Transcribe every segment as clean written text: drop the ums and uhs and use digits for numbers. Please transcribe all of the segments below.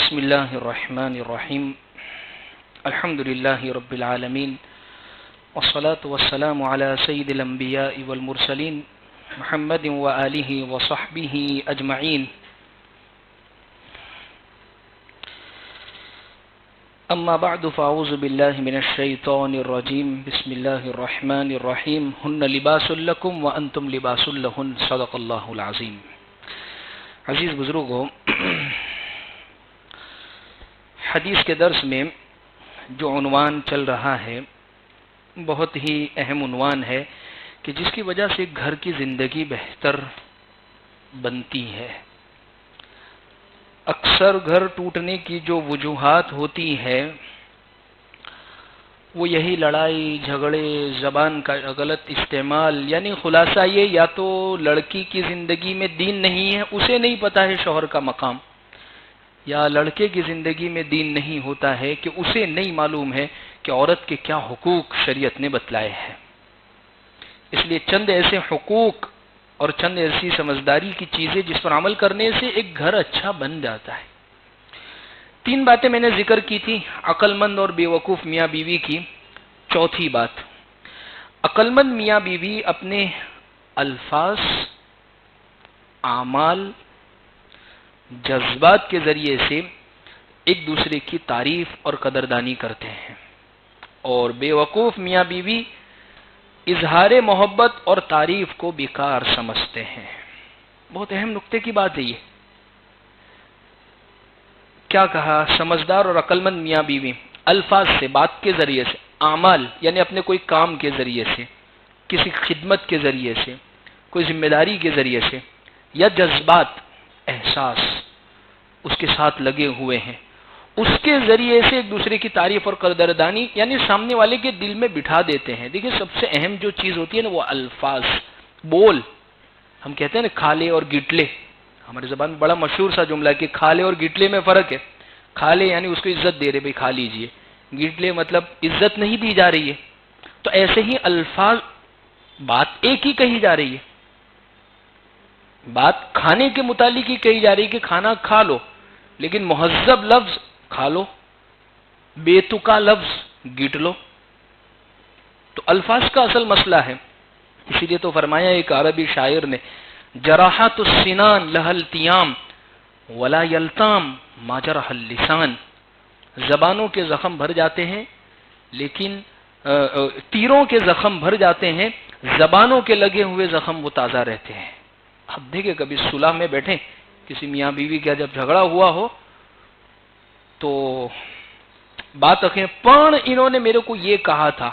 بسم الله الرحمن الرحيم الحمد لله رب العالمين والصلاة والسلام على سيد الأنبياء والمرسلين محمد وآله وصحبه أجمعين أما بعد فأعوذ بالله من الشيطان الرجيم بسم الله الرحمن الرحيم هن لباس لكم وأنتم لباس لهن صدق الله العظيم. عزیز بزرگوں، حدیث کے درس میں جو عنوان چل رہا ہے بہت ہی اہم عنوان ہے کہ جس کی وجہ سے گھر کی زندگی بہتر بنتی ہے. اکثر گھر ٹوٹنے کی جو وجوہات ہوتی ہے وہ یہی لڑائی جھگڑے، زبان کا غلط استعمال، یعنی خلاصہ یہ یا تو لڑکی کی زندگی میں دین نہیں ہے، اسے نہیں پتہ ہے شوہر کا مقام، یا لڑکے کی زندگی میں دین نہیں ہوتا ہے کہ اسے نہیں معلوم ہے کہ عورت کے کیا حقوق شریعت نے بتلائے ہیں. اس لیے چند ایسے حقوق اور چند ایسی سمجھداری کی چیزیں جس پر عمل کرنے سے ایک گھر اچھا بن جاتا ہے. 3 باتیں میں نے ذکر کی تھی، عقل مند اور بے وقوف میاں بیوی کی. چوتھی بات، عقل مند میاں بیوی اپنے الفاظ، اعمال، جذبات کے ذریعے سے ایک دوسرے کی تعریف اور قدردانی کرتے ہیں، اور بے وقوف میاں بیوی اظہار محبت اور تعریف کو بیکار سمجھتے ہیں. بہت اہم نقطے کی بات ہے یہ. کیا کہا؟ سمجھدار اور عقل مند میاں بیوی الفاظ سے، بات کے ذریعے سے، اعمال یعنی اپنے کوئی کام کے ذریعے سے، کسی خدمت کے ذریعے سے، کوئی ذمہ داری کے ذریعے سے، یا جذبات، احساس اس کے ساتھ لگے ہوئے ہیں، اس کے ذریعے سے ایک دوسرے کی تعریف اور قدردانی یعنی سامنے والے کے دل میں بٹھا دیتے ہیں. دیکھیں سب سے اہم جو چیز ہوتی ہے نا وہ الفاظ، بول. ہم کہتے ہیں نا کھالے اور گٹلے، ہماری زبان میں بڑا مشہور سا جملہ ہے کہ کھالے اور گٹلے میں فرق ہے. کھالے یعنی اس کو عزت دے رہے، بھائی کھا لیجئے. گٹلے مطلب عزت نہیں دی جا رہی ہے. تو ایسے ہی الفاظ، بات ایک ہی کہی جا رہی ہے، بات کھانے کے متعلق ہی کہی جا رہی ہے کہ کھانا کھا لو، لیکن مہذب لفظ کھا لو، بے تکا لفظ گٹ لو. تو الفاظ کا اصل مسئلہ ہے. اسی لیے تو فرمایا ایک عربی شاعر نے، جراحت السنان لها التیام ولا یلتام ما جرح اللسان. زبانوں کے زخم بھر جاتے ہیں لیکن تیروں کے زخم بھر جاتے ہیں، زبانوں کے لگے ہوئے زخم وہ تازہ رہتے ہیں. اب دیکھیں کبھی صلح میں بیٹھیں، کسی میاں بیوی کا جب جھگڑا ہوا ہو تو بات رکھیں، پان انہوں نے میرے کو یہ کہا تھا،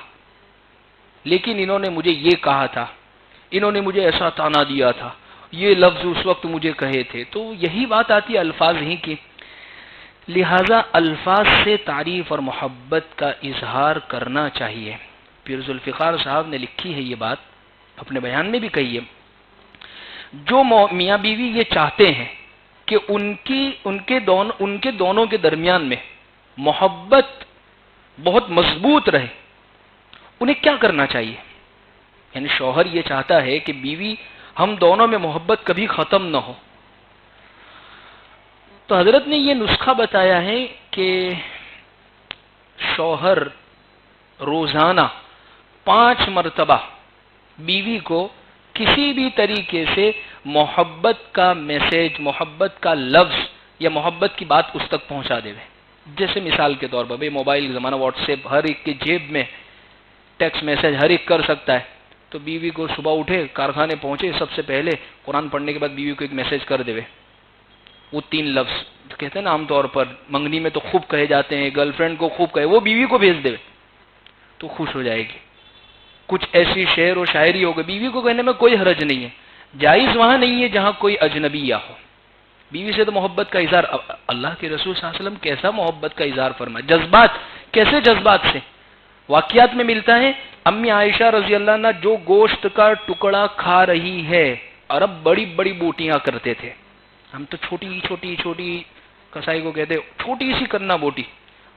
لیکن انہوں نے مجھے یہ کہا تھا، انہوں نے مجھے ایسا تانا دیا تھا، یہ لفظ اس وقت مجھے کہے تھے. تو یہی بات آتی ہے الفاظ ہی کی. لہذا الفاظ سے تعریف اور محبت کا اظہار کرنا چاہیے. پیر ذوالفقار صاحب نے لکھی ہے یہ بات، اپنے بیان میں بھی کہی ہے. جو میاں بیوی یہ چاہتے ہیں کہ ان کے دونوں کے درمیان میں محبت بہت مضبوط رہے، انہیں کیا کرنا چاہیے؟ یعنی شوہر یہ چاہتا ہے کہ بیوی، ہم دونوں میں محبت کبھی ختم نہ ہو. تو حضرت نے یہ نسخہ بتایا ہے کہ شوہر روزانہ 5 مرتبہ بیوی کو کسی بھی طریقے سے محبت کا میسج، محبت کا لفظ یا محبت کی بات اس تک پہنچا دے. جیسے مثال کے طور پر، بھائی موبائل زمانہ، واٹس ایپ ہر ایک کی جیب میں، ٹیکسٹ میسج ہر ایک کر سکتا ہے. تو بیوی کو صبح اٹھے، کارخانے پہنچے، سب سے پہلے قرآن پڑھنے کے بعد بیوی کو ایک میسج کر دے. وہ 3 لفظ کہتے ہیں نا عام طور پر منگنی میں تو خوب کہے جاتے ہیں، گرل فرینڈ کو خوب کہے، وہ بیوی کو بھیج دے تو خوش ہو جائے گی. کچھ ایسی شعر و شاعری ہوگی، بیوی کو کہنے میں کوئی حرج نہیں ہے. جائز وہاں نہیں ہے جہاں کوئی اجنبی یا ہو. بیوی سے تو محبت کا اظہار، اللہ کے رسول صلی اللہ علیہ وسلم کیسا محبت کا اظہار فرمایا. جذبات، کیسے جذبات سے؟ واقعات میں ملتا ہے، امی عائشہ رضی اللہ عنہ جو گوشت کا ٹکڑا کھا رہی ہے، عرب بڑی بڑی بوٹیاں کرتے تھے، ہم تو چھوٹی چھوٹی کسائی کو کہتے چھوٹی سی کرنا بوٹی.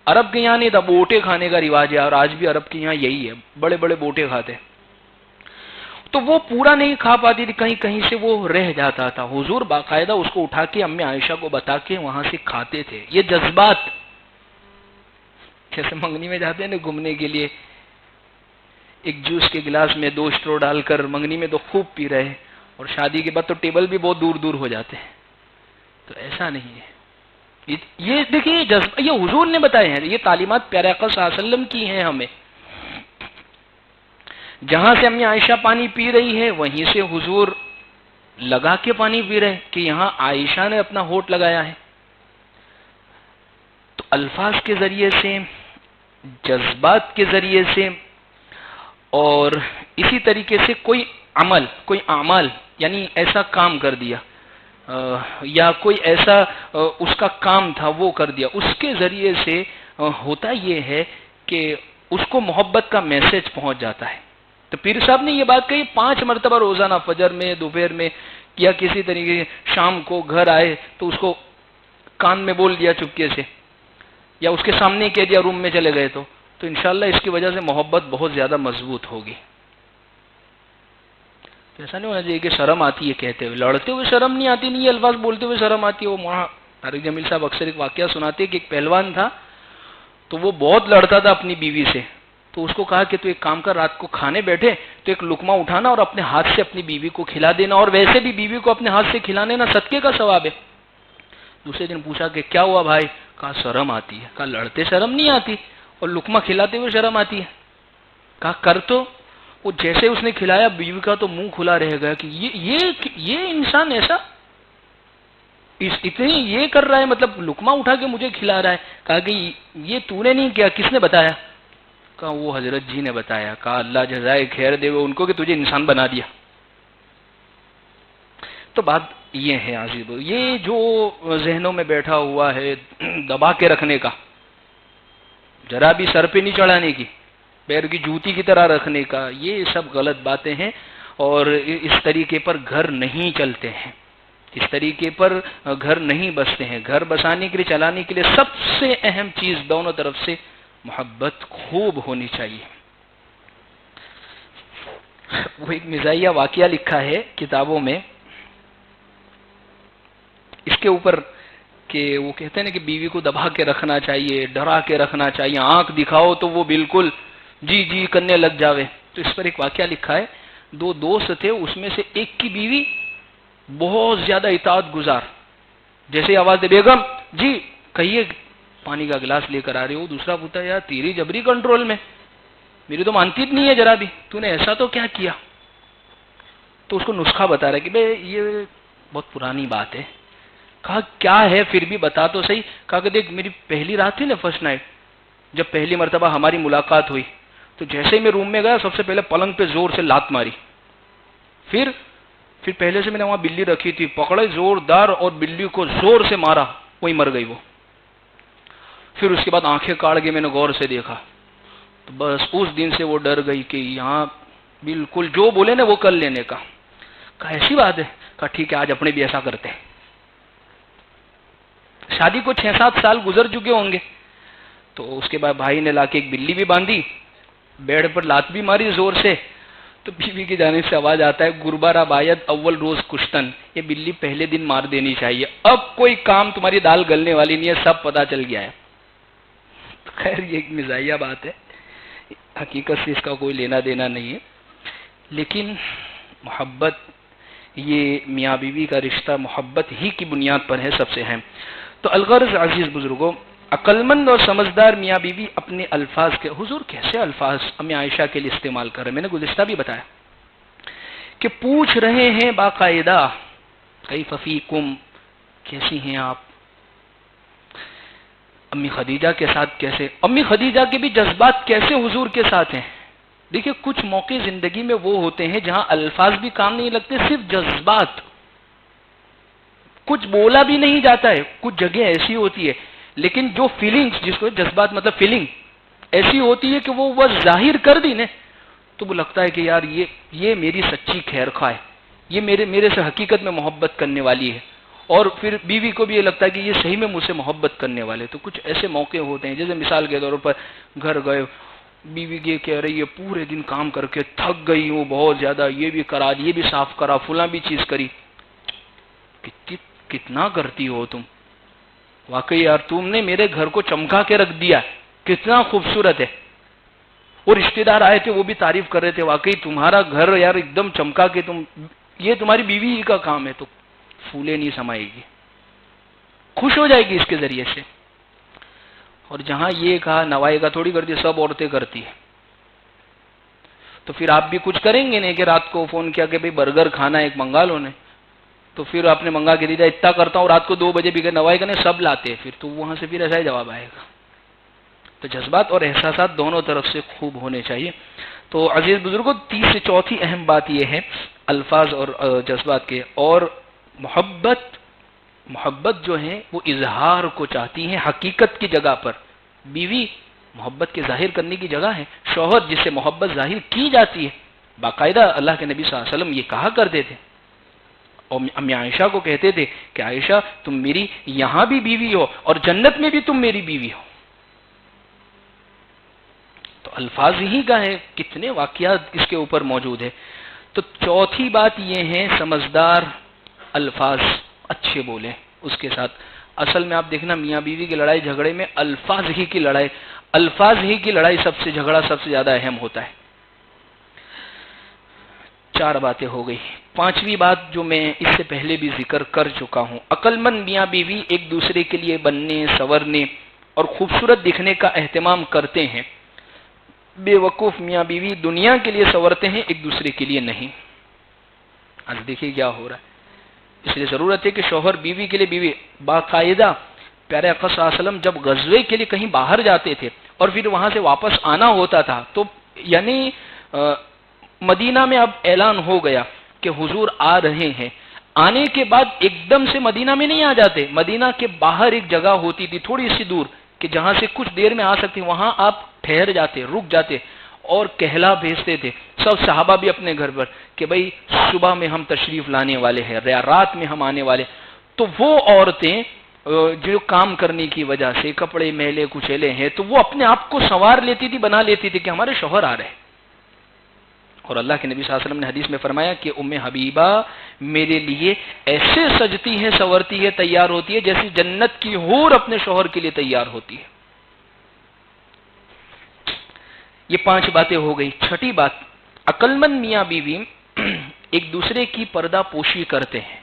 عرب کے یہاں نہیں تھا، بوٹے کھانے کا رواج ہے، اور آج بھی عرب کے یہاں یہی ہے، بڑے بڑے بوٹے کھاتے. تو وہ پورا نہیں کھا پاتی تھی، کہیں کہیں سے وہ رہ جاتا تھا، حضور باقاعدہ اس کو اٹھا کے امی عائشہ کو بتا کے وہاں سے کھاتے تھے۔ یہ جذبات، جیسے منگنی میں جاتے ہیں نا گھومنے کے لیے، ایک جوس کے گلاس میں 2 اسٹرو ڈال کر منگنی میں تو خوب پی رہے، اور شادی کے بعد تو ٹیبل بھی بہت دور دور ہو جاتے ہیں۔ تو ایسا نہیں ہے، یہ دیکھیے یہ حضور نے بتائے ہیں، یہ تعلیمات پیارے آقا صلی اللہ علیہ وسلم کی ہیں ہمیں۔ جہاں سے امی عائشہ پانی پی رہی ہے وہیں سے حضور لگا کے پانی پی رہے کہ یہاں عائشہ نے اپنا ہونٹ لگایا ہے۔ تو الفاظ کے ذریعے سے، جذبات کے ذریعے سے، اور اسی طریقے سے کوئی عمل، کوئی اعمال یعنی ایسا کام کر دیا یا کوئی ایسا اس کا کام تھا وہ کر دیا، اس کے ذریعے سے ہوتا یہ ہے کہ اس کو محبت کا میسج پہنچ جاتا ہے۔ تو پیر صاحب نے یہ بات کہی 5 مرتبہ روزانہ، فجر میں، دوپہر میں، یا کسی طریقے شام کو گھر آئے تو اس کو کان میں بول دیا چپکے سے، یا اس کے سامنے کہہ دیا روم میں چلے گئے تو انشاءاللہ اس کی وجہ سے محبت بہت زیادہ مضبوط ہوگی۔ ایسا نہیں ہونا چاہیے کہ شرم آتی ہے کہتے ہوئے، لڑتے ہوئے شرم نہیں آتی، نہیں یہ الفاظ بولتے ہوئے شرم آتی ہے۔ وہ مولانا طارق جمیل صاحب اکثر ایک واقعہ سناتے کہ ایک پہلوان تھا، تو وہ بہت لڑتا تھا اپنی بیوی سے، تو اس کو کہا کہ تو ایک کام کر، رات کو کھانے بیٹھے تو ایک لقمہ اٹھانا اور اپنے ہاتھ سے اپنی بیوی کو کھلا دینا، اور ویسے بھی بیوی کو اپنے ہاتھ سے کھلانے نا صدقے کا ثواب ہے۔ دوسرے دن پوچھا کہ کیا ہوا بھائی؟ کہا شرم آتی ہے۔ کہا لڑتے شرم نہیں آتی اور لقمہ کھلاتے ہوئے شرم آتی ہے؟ کہا کر تو۔ وہ جیسے اس نے کھلایا بیوی کا تو منہ کھلا رہ گیا کہ یہ انسان ایسا اتنے یہ کر رہا ہے، مطلب لقمہ اٹھا کے مجھے کھلا رہا ہے۔ کہا کہ یہ تو نے نہیں کیا، کس نے بتایا؟ کہا وہ حضرت جی نے بتایا۔ کہا اللہ جزائے خیر دے ان کو کہ تجھے انسان بنا دیا۔ تو بات یہ ہے عزیزو، یہ جو ذہنوں میں بیٹھا ہوا ہے دبا کے رکھنے کا، ذرا بھی سر پہ نہیں چڑھانے کی، پیر کی جوتی کی طرح رکھنے کا، یہ سب غلط باتیں ہیں، اور اس طریقے پر گھر نہیں چلتے ہیں، اس طریقے پر گھر نہیں بستے ہیں۔ گھر بسانے کے لیے، چلانے کے لیے سب سے اہم چیز دونوں طرف سے محبت خوب ہونی چاہیے۔ وہ ایک مزاحیہ واقعہ لکھا ہے کتابوں میں اس کے اوپر کہ وہ کہتے ہیں نا کہ بیوی کو دبا کے رکھنا چاہیے، ڈرا کے رکھنا چاہیے، آنکھ دکھاؤ تو وہ بالکل جی جی کرنے لگ جاوے۔ تو اس پر ایک واقعہ لکھا ہے، 2 دوست تھے، اس میں سے ایک کی بیوی بہت زیادہ اطاعت گزار، جیسے آواز دے بیگم جی کہیے پانی کا گلاس لے کر آ رہے ہو۔ دوسرا پوچھتا یار تیری جبری کنٹرول میں، میری تو مانتی نہیں ہے ذرا بھی، تو نے ایسا تو کیا کیا؟ تو اس کو نسخہ بتا رہا ہے کہ بھئی یہ بہت پرانی بات ہے۔ کہا کیا ہے پھر بھی بتا تو صحیح۔ کہا کہ دیکھ میری پہلی رات تھی نا، فرسٹ نائٹ، جب پہلی مرتبہ ہماری ملاقات ہوئی تو جیسے ہی میں روم میں گیا سب سے پہلے پلنگ پہ زور سے لات ماری، پھر پہلے سے میں نے وہاں بلی رکھی تھی، پکڑے زوردار اور بلی کو زور سے مارا، وہی مر گئی وہ۔ پھر اس کے بعد آنکھیں کاڑ کے میں نے غور سے دیکھا، تو بس اس دن سے وہ ڈر گئی کہ یہاں بالکل جو بولے نا وہ کر لینے کا۔ کہا ایسی بات ہے؟ کہا ٹھیک ہے آج اپنے بھی ایسا کرتے ہیں۔ شادی کو 6-7 سال گزر چکے ہوں گے، تو اس کے بعد بھائی نے لا کے ایک بلی بھی باندھی، بیڑ پر لات بھی ماری زور سے، تو بیوی کی جانب سے آواز آتا ہے گربارہ باید اول روز کشتن، یہ بلی پہلے دن مار دینی چاہیے، اب کوئی کام تمہاری دال گلنے والی نہیں ہے، سب پتا چل گیا ہے۔ خیر یہ ایک مزاحیہ بات ہے، حقیقت سے اس کا کوئی لینا دینا نہیں ہے، لیکن محبت، یہ میاں بیوی کا رشتہ محبت ہی کی بنیاد پر ہے سب سے اہم۔ تو الغرض عزیز بزرگوں، عقل مند اور سمجھدار میاں بیوی اپنے الفاظ کے، حضور کیسے الفاظ امی عائشہ کے لیے استعمال کر رہے ہیں، میں نے گزشتہ بھی بتایا کہ پوچھ رہے ہیں باقاعدہ کیف فیکم، کیسی ہیں آپ؟ امی خدیجہ کے ساتھ کیسے، امی خدیجہ کے بھی جذبات کیسے حضور کے ساتھ ہیں۔ دیکھیں کچھ موقع زندگی میں وہ ہوتے ہیں جہاں الفاظ بھی کام نہیں لگتے، صرف جذبات، کچھ بولا بھی نہیں جاتا ہے، کچھ جگہ ایسی ہوتی ہے لیکن جو فیلنگز، جس کو جذبات مطلب فیلنگ ایسی ہوتی ہے کہ وہ بس ظاہر کر دی نا تو وہ لگتا ہے کہ یار یہ میری سچی خیر خواہ ہے، یہ میرے سے حقیقت میں محبت کرنے والی ہے، اور پھر بیوی کو بھی یہ لگتا ہے کہ یہ صحیح میں مجھ سے محبت کرنے والے۔ تو کچھ ایسے موقع ہوتے ہیں، جیسے مثال کے طور پر گھر گئے، بیوی یہ کہہ رہی ہے پورے دن کام کر کے تھک گئی ہوں بہت زیادہ، یہ بھی کرا، یہ بھی صاف کرا، فلاں بھی چیز کری. کتنا کرتی ہو تم؟ واقعی یار تم نے میرے گھر کو چمکا کے رکھ دیا، کتنا خوبصورت ہے. وہ رشتے دار آئے تھے، وہ بھی تعریف کر رہے تھے، واقعی تمہارا گھر یار ایک دم چمکا کے یہ تمہاری بیوی کا کام ہے. تو پھولے نہیں سمائے گی، خوش ہو جائے گی اس کے ذریعے سے. اور جہاں یہ کہا نوائی کا تھوڑی کرتی، سب عورتیں کرتی ہیں. تو پھر آپ بھی کچھ کریں گے نہیں کہ رات کو فون کیا کہ بھئی برگر کھانا ایک منگا لو نے، تو پھر آپ نے منگا کے دیا اتنا کرتا ہوں، رات کو 2 بجے بھی کہ نوائی کرنے سب لاتے ہیں، پھر تو وہاں سے پھر ایسا ہی جواب آئے گا. تو جذبات اور احساسات دونوں طرف سے خوب ہونے چاہیے. تو عزیز بزرگوں، تیسری چوتھی اہم بات یہ ہے الفاظ اور جذبات کے. اور محبت جو ہے وہ اظہار کو چاہتی ہے حقیقت کی جگہ پر. بیوی محبت کے ظاہر کرنے کی جگہ ہے، شوہر جس سے محبت ظاہر کی جاتی ہے. باقاعدہ اللہ کے نبی صلی اللہ علیہ وسلم یہ کہا کرتے تھے اور امی عائشہ کو کہتے تھے کہ عائشہ تم میری یہاں بھی بیوی ہو اور جنت میں بھی تم میری بیوی ہو. تو الفاظ ہی کا ہے، کتنے واقعات اس کے اوپر موجود ہے. تو چوتھی بات یہ ہے سمجھدار الفاظ اچھے بولیں اس کے ساتھ. اصل میں آپ دیکھنا میاں بیوی کی لڑائی جھگڑے میں الفاظ ہی کی لڑائی سب سے جھگڑا سب سے زیادہ اہم ہوتا ہے. 4 باتیں ہو گئی. 5ویں بات جو میں اس سے پہلے بھی ذکر کر چکا ہوں، عقل مند میاں بیوی ایک دوسرے کے لیے بننے، سنورنے اور خوبصورت دکھنے کا اہتمام کرتے ہیں. بے وقوف میاں بیوی دنیا کے لیے سنورتے ہیں، ایک دوسرے کے لیے نہیں. آج دیکھیے کیا ہو رہا ہے. اس لیے ضرورت ہے کہ شوہر بیوی کے لیے بیوی باقاعدہ. پیارے آقا صلی اللہ علیہ وسلم جب غزوے کے لیے کہیں باہر جاتے تھے اور پھر وہاں سے واپس آنا ہوتا تھا تو یعنی مدینہ میں اب اعلان ہو گیا کہ حضور آ رہے ہیں. آنے کے بعد ایک دم سے مدینہ میں نہیں آ جاتے، مدینہ کے باہر ایک جگہ ہوتی تھی تھوڑی سی دور کہ جہاں سے کچھ دیر میں آ سکتے، وہاں آپ ٹھہر جاتے، رک جاتے اور کہلا بھیجتے تھے سب صحابہ بھی اپنے گھر پر کہ بھئی صبح میں ہم تشریف لانے والے ہیں یا رات میں ہم آنے والے. تو وہ عورتیں جو کام کرنے کی وجہ سے کپڑے میلے کچیلے ہیں تو وہ اپنے آپ کو سنوار لیتی تھی، بنا لیتی تھی کہ ہمارے شوہر آ رہے ہیں. اور اللہ کے نبی صلی اللہ علیہ وسلم نے حدیث میں فرمایا کہ ام حبیبہ میرے لیے ایسے سجتی ہے، سنورتی ہے، تیار ہوتی ہے جیسی جنت کی حور اپنے شوہر کے لیے تیار ہوتی ہے. یہ 5 باتیں ہو گئی. 6ٹھی بات، عقل مند میاں بیوی ایک دوسرے کی پردہ پوشی کرتے ہیں،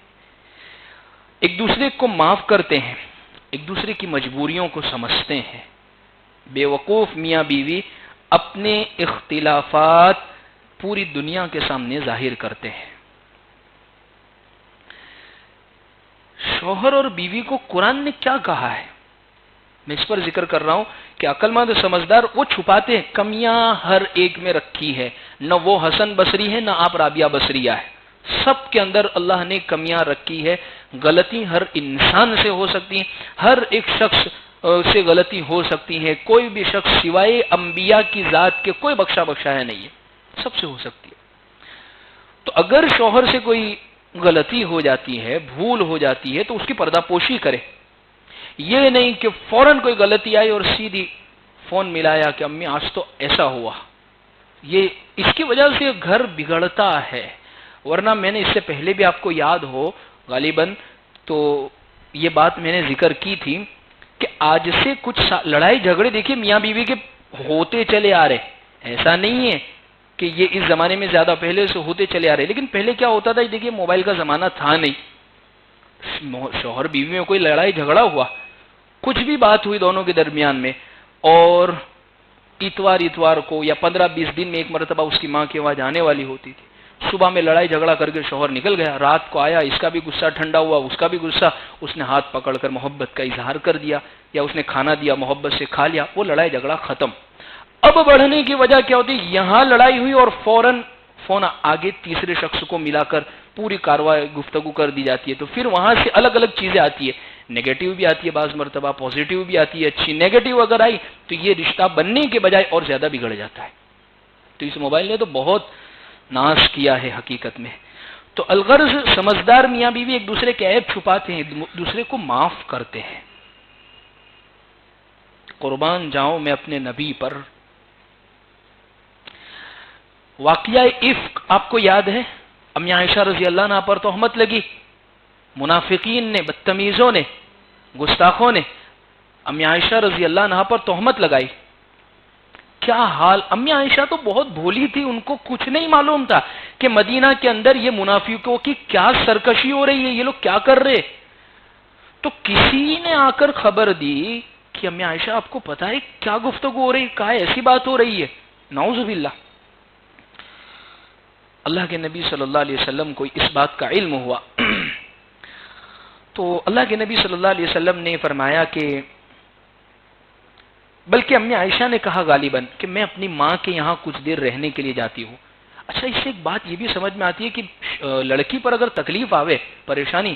ایک دوسرے کو معاف کرتے ہیں، ایک دوسرے کی مجبوریوں کو سمجھتے ہیں. بے وقوف میاں بیوی اپنے اختلافات پوری دنیا کے سامنے ظاہر کرتے ہیں. شوہر اور بیوی کو قرآن نے کیا کہا ہے، میں اس پر ذکر کر رہا ہوں کہ عقل مند سمجھدار وہ چھپاتے ہیں. کمیاں ہر ایک میں رکھی ہے، نہ وہ حسن بصری ہے نہ آپ رابعہ بصریہ ہے. سب کے اندر اللہ نے کمیاں رکھی ہے. غلطی ہر انسان سے ہو سکتی ہیں، ہر ایک شخص سے غلطی ہو سکتی ہے. کوئی بھی شخص سوائے انبیاء کی ذات کے کوئی بخشایا نہیں ہے، سب سے ہو سکتی ہے. تو اگر شوہر سے کوئی غلطی ہو جاتی ہے، بھول ہو جاتی ہے تو اس کی پردہ پوشی کرے. یہ نہیں کہ فوراً کوئی غلطی آئی اور سیدھی فون ملایا کہ امی آج تو ایسا ہوا. یہ اس کی وجہ سے گھر بگڑتا ہے. ورنہ میں نے اس سے پہلے بھی آپ کو یاد ہو غالباً تو یہ بات میں نے ذکر کی تھی کہ آج سے کچھ لڑائی جھگڑے دیکھیے میاں بیوی کے ہوتے چلے آ رہے. ایسا نہیں ہے کہ یہ اس زمانے میں زیادہ پہلے سے ہوتے چلے آ رہے، لیکن پہلے کیا ہوتا تھا دیکھیے موبائل کا زمانہ تھا نہیں. شوہر بیوی میں کوئی لڑائی جھگڑا ہوا، کچھ بھی بات ہوئی دونوں کے درمیان میں، اور اتوار کو یا 15-20 دن میں ایک مرتبہ اس کی ماں کی آواز آنے والی ہوتی تھی. صبح میں لڑائی جھگڑا کر کے شوہر نکل گیا، رات کو آیا، اس کا بھی غصہ ٹھنڈا ہوا، اس کا بھی غصہ، اس نے ہاتھ پکڑ کر محبت کا اظہار کر دیا یا اس نے کھانا دیا محبت سے کھا لیا، وہ لڑائی جھگڑا ختم. اب بڑھنے کی وجہ کیا ہوتی، یہاں لڑائی ہوئی اور فوراً فون آگے تیسرے شخص کو ملا کر پوری کارروائی گفتگو کر دی جاتی ہے. تو پھر وہاں سے الگ الگ چیزیں آتی ہے، نیگیٹو بھی آتی ہے بعض مرتبہ، پازیٹیو بھی آتی ہے اچھی. نیگیٹو اگر آئی تو یہ رشتہ بننے کے بجائے اور زیادہ بگڑ جاتا ہے. تو اس موبائل نے تو بہت ناش کیا ہے حقیقت میں. تو الغرض سمجھدار میاں بیوی ایک دوسرے کے عیب چھپاتے ہیں، دوسرے کو معاف کرتے ہیں. قربان جاؤں میں اپنے نبی پر واقعہ افک آپ کو یاد ہے؟ امی عائشہ رضی اللہ عنہا پر تہمت لگی، منافقین نے، بدتمیزوں نے، گستاخوں نے امی عائشہ رضی اللہ عنہا پر تہمت لگائی. کیا حال، امی عائشہ تو بہت بھولی تھی، ان کو کچھ نہیں معلوم تھا کہ مدینہ کے اندر یہ منافقوں کی کیا سرکشی ہو رہی ہے، یہ لوگ کیا کر رہے. تو کسی نے آ کر خبر دی کہ امی عائشہ آپ کو پتا ہے کیا گفتگو ہو رہی، کہا ایسی بات ہو رہی ہے. نعوذ باللہ. اللہ کے نبی صلی اللہ علیہ وسلم کو اس بات کا علم ہوا تو اللہ کے نبی صلی اللہ علیہ وسلم نے فرمایا کہ، بلکہ امی عائشہ نے کہا غالباً کہ میں اپنی ماں کے یہاں کچھ دیر رہنے کے لیے جاتی ہوں. اچھا، اس سے ایک بات یہ بھی سمجھ میں آتی ہے کہ لڑکی پر اگر تکلیف آوے، پریشانی،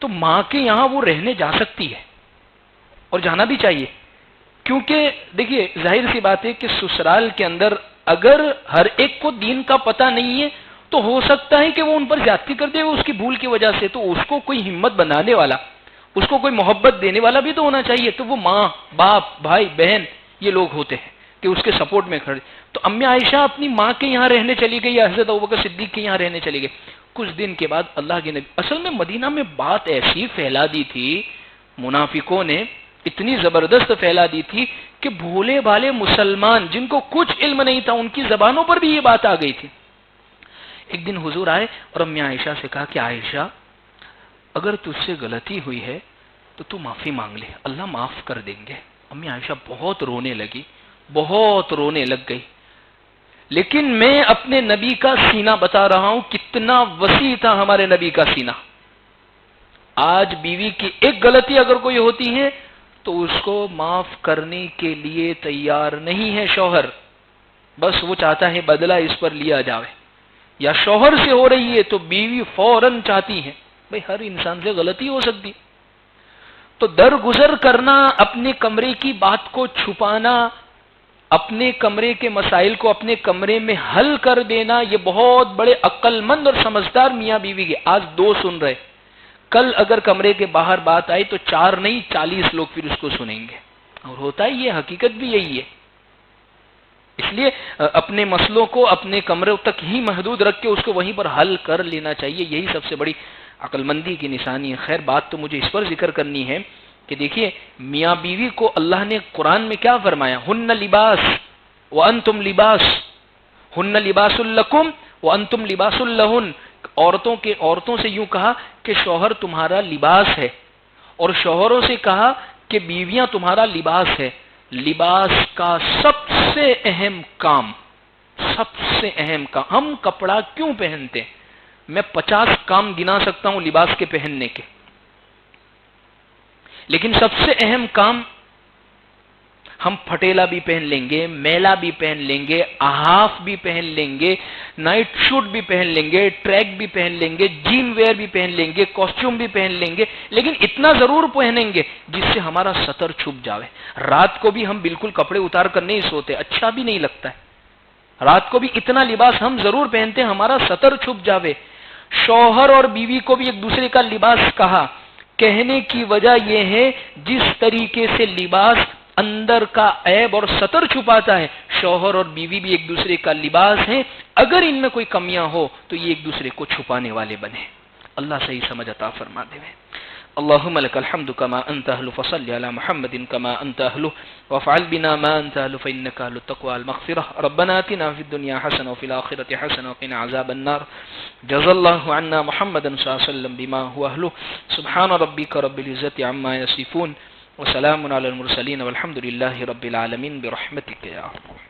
تو ماں کے یہاں وہ رہنے جا سکتی ہے اور جانا بھی چاہیے. کیونکہ دیکھیے ظاہر سی بات ہے کہ سسرال کے اندر اگر ہر ایک کو دین کا پتہ نہیں ہے تو ہو سکتا ہے کہ وہ ان پر زیادتی کر دے اس کی بھول کی وجہ سے، تو اس کو کوئی ہمت بنانے والا، اس کو کوئی محبت دینے والا بھی تو ہونا چاہیے. تو وہ ماں، باپ، بھائی، بہن، یہ لوگ ہوتے ہیں کہ اس کے سپورٹ میں کھڑے. تو امی عائشہ اپنی ماں کے یہاں رہنے چلی گئی، یا حضرت ابوبکر صدیق کے یہاں رہنے چلی گئی. کچھ دن کے بعد اللہ کے نبی، اصل میں مدینہ میں بات ایسی پھیلا دی تھی منافقوں نے، اتنی زبردست پھیلا دی تھی کہ بھولے بھالے مسلمان جن کو کچھ علم نہیں تھا ان کی زبانوں پر بھی یہ بات آ گئی تھی. ایک دن حضور آئے اور امی عائشہ سے کہا کہ عائشہ اگر تجھ سے غلطی ہوئی ہے تو تو معافی مانگ لے، اللہ معاف کر دیں گے. امی عائشہ بہت رونے لگی، بہت رونے لگ گئی. لیکن میں اپنے نبی کا سینہ بتا رہا ہوں کتنا وسیع تھا ہمارے نبی کا سینہ. آج بیوی کی ایک غلطی اگر کوئی ہوتی ہے تو اس کو معاف کرنے کے لیے تیار نہیں ہے شوہر، بس وہ چاہتا ہے بدلہ اس پر لیا جائے. یا شوہر سے ہو رہی ہے تو بیوی فوراً چاہتی ہے، بھئی ہر انسان سے غلطی ہو سکتی. تو درگزر کرنا، اپنے کمرے کی بات کو چھپانا، اپنے کمرے کے مسائل کو اپنے کمرے میں حل کر دینا، یہ بہت بڑے عقل مند اور سمجھدار میاں بیوی کے. آج 2 سن رہے، کل اگر کمرے کے باہر بات آئی تو 4 نہیں 40 لوگ پھر اس کو سنیں گے. اور ہوتا ہے یہ، حقیقت بھی یہی ہے. اس لیے اپنے مسئلوں کو اپنے کمرے تک ہی محدود رکھ کے اس کو وہیں پر حل کر لینا چاہیے. یہی سب سے بڑی عقل مندی کی نشانی ہے. خیر بات تو مجھے اس پر ذکر کرنی ہے کہ دیکھیے میاں بیوی کو اللہ نے قرآن میں کیا فرمایا، ہن لباس وانتم لباس، ہن لباس لکم وانتم لباس لہن. عورتوں سے یوں کہا کہ شوہر تمہارا لباس ہے، اور شوہروں سے کہا کہ بیویاں تمہارا لباس ہے. لباس کا سب سے اہم کام، ہم کپڑا کیوں پہنتے ہیں؟ میں 50 کام گنا سکتا ہوں لباس کے پہننے کے، لیکن سب سے اہم کام، ہم پھٹیلا بھی پہن لیں گے، میلا بھی پہن لیں گے، ہاف بھی پہن لیں گے، نائٹ شوٹ بھی پہن لیں گے، ٹریک بھی پہن لیں گے، جین ویئر بھی پہن لیں گے، کاسٹیوم بھی پہن لیں گے، لیکن اتنا ضرور پہنیں گے جس سے ہمارا سطر چھپ جاوے. رات کو بھی ہم بالکل کپڑے اتار کر نہیں سوتے، اچھا بھی نہیں لگتا ہے. رات کو بھی اتنا لباس ہم ضرور پہنتے ہیں ہمارا سطر چھپ جاوے. شوہر اور بیوی کو بھی ایک دوسرے کا لباس کہا. کہنے کی وجہ یہ ہے جس طریقے سے لباس اندر کا عیب اور سطر چھپاتا ہے، شوہر اور بیوی بھی ایک دوسرے کا لباس ہیں. اگر ان میں کوئی کمیاں ہو تو یہ ایک دوسرے کو چھپانے والے بنے. اللہ صحیح سمجھ عطا فرما دے. اللهم لك الحمد كما انت اهل، فصل على محمد كما انت اهل، وافعل بنا ما انت اهل، فانك اهل التقوى والمغفرة. ربنا آتنا في الدنيا حسنة وفي الآخرة حسنة وقنا عذاب النار. جزا الله عنا محمدا صلى الله عليه وسلم بما هو اهله. سبحان ربك رب العزة عما يصفون، وسلام على المرسلين، والحمد لله رب العالمين، برحمتك يا رب.